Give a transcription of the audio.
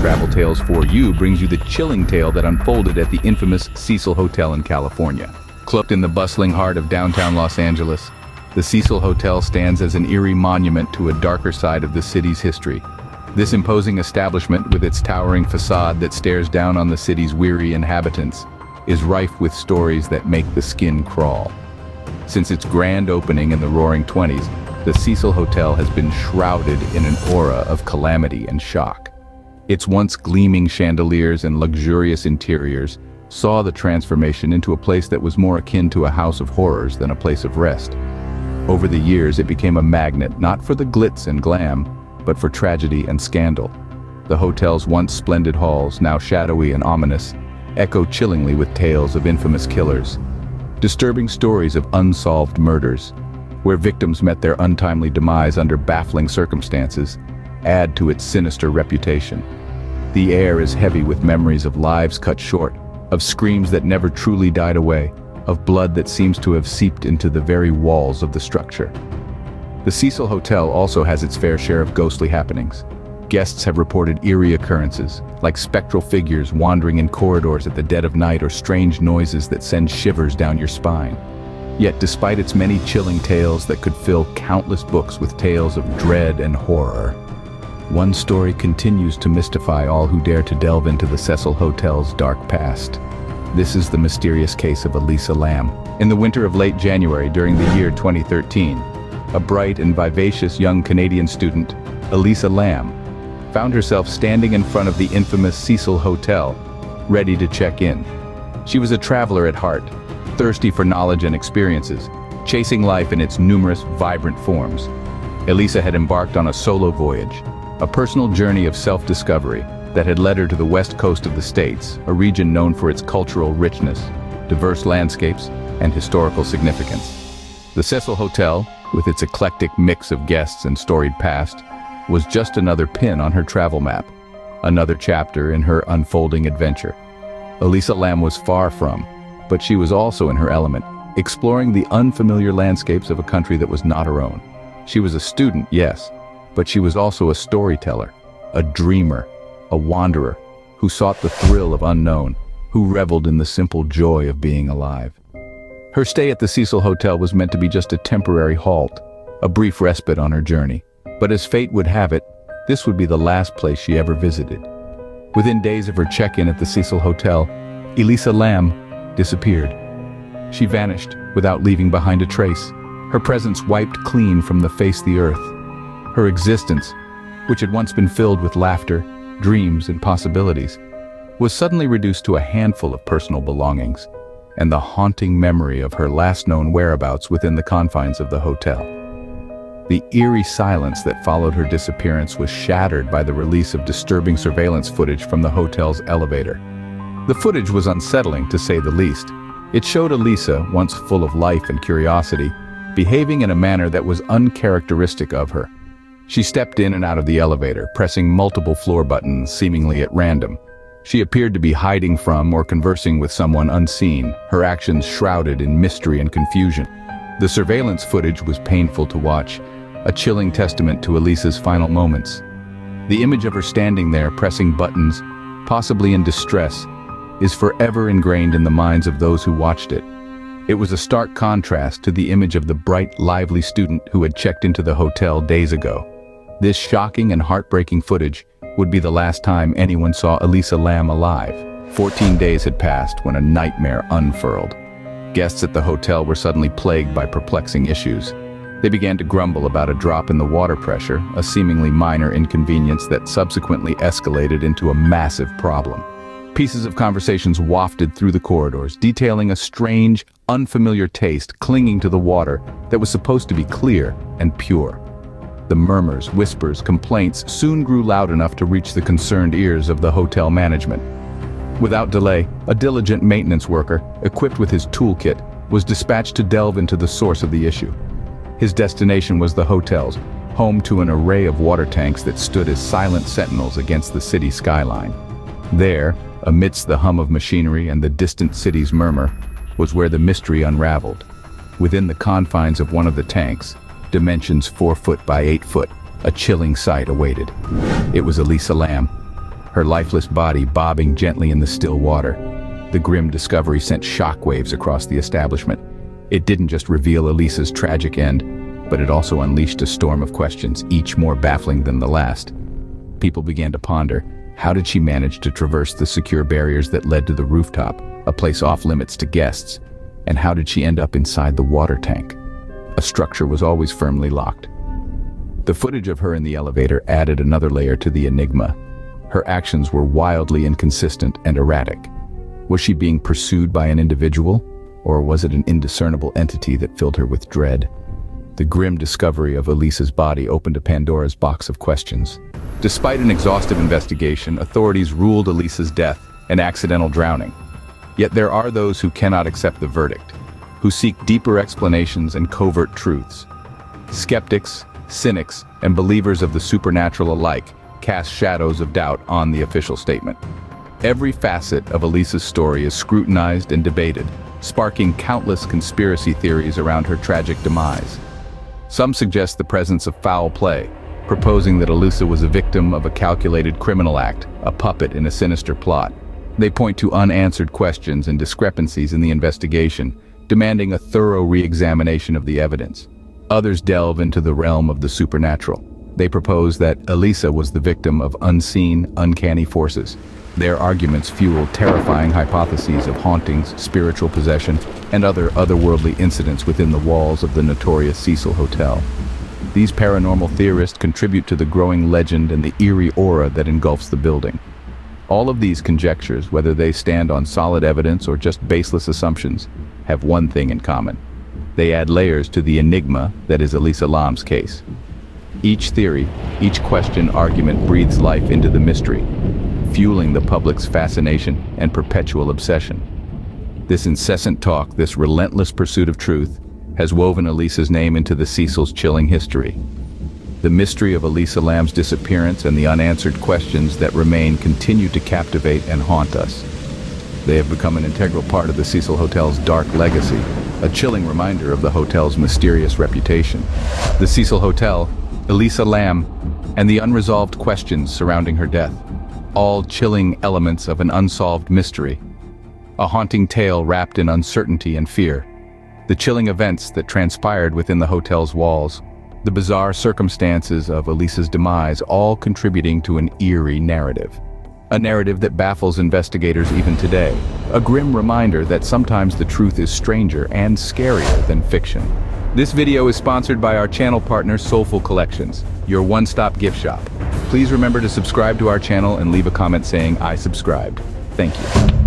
Travel Tales for You brings you the chilling tale that unfolded at the infamous Cecil Hotel in California. Cloaked in the bustling heart of downtown Los Angeles, the Cecil Hotel stands as an eerie monument to a darker side of the city's history. This imposing establishment, with its towering facade that stares down on the city's weary inhabitants, is rife with stories that make the skin crawl. Since its grand opening in the Roaring '20s, the Cecil Hotel has been shrouded in an aura of calamity and shock. Its once gleaming chandeliers and luxurious interiors saw the transformation into a place that was more akin to a house of horrors than a place of rest. Over the years, it became a magnet not for the glitz and glam, but for tragedy and scandal. The hotel's once splendid halls, now shadowy and ominous, echo chillingly with tales of infamous killers, disturbing stories of unsolved murders, where victims met their untimely demise under baffling circumstances, add to its sinister reputation. The air is heavy with memories of lives cut short, of screams that never truly died away, of blood that seems to have seeped into the very walls of the structure. The Cecil Hotel also has its fair share of ghostly happenings. Guests have reported eerie occurrences, like spectral figures wandering in corridors at the dead of night or strange noises that send shivers down your spine. Yet despite its many chilling tales that could fill countless books with tales of dread and horror, one story continues to mystify all who dare to delve into the Cecil Hotel's dark past. This is the mysterious case of Elisa Lam. In the winter of late January during the year 2013, a bright and vivacious young Canadian student, Elisa Lam, found herself standing in front of the infamous Cecil Hotel, ready to check in. She was a traveler at heart, thirsty for knowledge and experiences, chasing life in its numerous, vibrant forms. Elisa had embarked on a solo voyage, a personal journey of self-discovery that had led her to the west coast of the States, a region known for its cultural richness, diverse landscapes, and historical significance. The Cecil Hotel, with its eclectic mix of guests and storied past, was just another pin on her travel map, another chapter in her unfolding adventure. Elisa Lam was far from, but she was also in her element, exploring the unfamiliar landscapes of a country that was not her own. She was a student, yes, but she was also a storyteller, a dreamer, a wanderer, who sought the thrill of unknown, who reveled in the simple joy of being alive. Her stay at the Cecil Hotel was meant to be just a temporary halt, a brief respite on her journey. But as fate would have it, this would be the last place she ever visited. Within days of her check-in at the Cecil Hotel, Elisa Lam disappeared. She vanished without leaving behind a trace, her presence wiped clean from the face of the earth. Her existence, which had once been filled with laughter, dreams, and possibilities, was suddenly reduced to a handful of personal belongings and the haunting memory of her last known whereabouts within the confines of the hotel. The eerie silence that followed her disappearance was shattered by the release of disturbing surveillance footage from the hotel's elevator. The footage was unsettling, to say the least. It showed Elisa, once full of life and curiosity, behaving in a manner that was uncharacteristic of her. She stepped in and out of the elevator, pressing multiple floor buttons, seemingly at random. She appeared to be hiding from or conversing with someone unseen, her actions shrouded in mystery and confusion. The surveillance footage was painful to watch, a chilling testament to Elisa's final moments. The image of her standing there, pressing buttons, possibly in distress, is forever ingrained in the minds of those who watched it. It was a stark contrast to the image of the bright, lively student who had checked into the hotel days ago. This shocking and heartbreaking footage would be the last time anyone saw Elisa Lam alive. 14 days had passed when a nightmare unfurled. Guests at the hotel were suddenly plagued by perplexing issues. They began to grumble about a drop in the water pressure, a seemingly minor inconvenience that subsequently escalated into a massive problem. Pieces of conversations wafted through the corridors, detailing a strange, unfamiliar taste clinging to the water that was supposed to be clear and pure. The murmurs, whispers, complaints soon grew loud enough to reach the concerned ears of the hotel management. Without delay, a diligent maintenance worker, equipped with his toolkit, was dispatched to delve into the source of the issue. His destination was the hotel's, home to an array of water tanks that stood as silent sentinels against the city skyline. There, amidst the hum of machinery and the distant city's murmur, was where the mystery unraveled. Within the confines of one of the tanks, dimensions 4 foot by 8 foot, a chilling sight awaited. It was Elisa Lam. her lifeless body bobbing gently in the still water. The grim discovery sent shockwaves across the establishment. It didn't just reveal Elisa's tragic end, but it also unleashed a storm of questions, each more baffling than the last. People began to ponder, how did she manage to traverse the secure barriers that led to the rooftop, a place off-limits to guests? And how did she end up inside the water tank? A structure was always firmly locked. The footage of her in the elevator added another layer to the enigma. Her actions were wildly inconsistent and erratic. Was she being pursued by an individual, or was it an indiscernible entity that filled her with dread? The grim discovery of Elisa's body opened a Pandora's box of questions. Despite an exhaustive investigation, authorities ruled Elisa's death an accidental drowning. Yet there are those who cannot accept the verdict, who seek deeper explanations and covert truths. Skeptics, cynics, and believers of the supernatural alike cast shadows of doubt on the official statement. Every facet of Elisa's story is scrutinized and debated, sparking countless conspiracy theories around her tragic demise. Some suggest the presence of foul play, proposing that Elisa was a victim of a calculated criminal act, a puppet in a sinister plot. They point to unanswered questions and discrepancies in the investigation, demanding a thorough re-examination of the evidence. Others delve into the realm of the supernatural. They propose that Elisa was the victim of unseen, uncanny forces. Their arguments fuel terrifying hypotheses of hauntings, spiritual possession, and other otherworldly incidents within the walls of the notorious Cecil Hotel. These paranormal theorists contribute to the growing legend and the eerie aura that engulfs the building. All of these conjectures, whether they stand on solid evidence or just baseless assumptions, have one thing in common. They add layers to the enigma that is Elisa Lam's case. Each theory, each question, argument breathes life into the mystery, fueling the public's fascination and perpetual obsession. This incessant talk, this relentless pursuit of truth, has woven Elisa's name into the Cecil's chilling history. The mystery of Elisa Lam's disappearance and the unanswered questions that remain continue to captivate and haunt us. They have become an integral part of the Cecil Hotel's dark legacy, a chilling reminder of the hotel's mysterious reputation. The Cecil Hotel, Elisa Lam, and the unresolved questions surrounding her death, all chilling elements of an unsolved mystery. A haunting tale wrapped in uncertainty and fear. The chilling events that transpired within the hotel's walls, the bizarre circumstances of Elisa's demise, all contributing to an eerie narrative. A narrative that baffles investigators even today. A grim reminder that sometimes the truth is stranger and scarier than fiction. This video is sponsored by our channel partner Soulful Collections, your one-stop gift shop. Please remember to subscribe to our channel and leave a comment saying I subscribed. Thank you.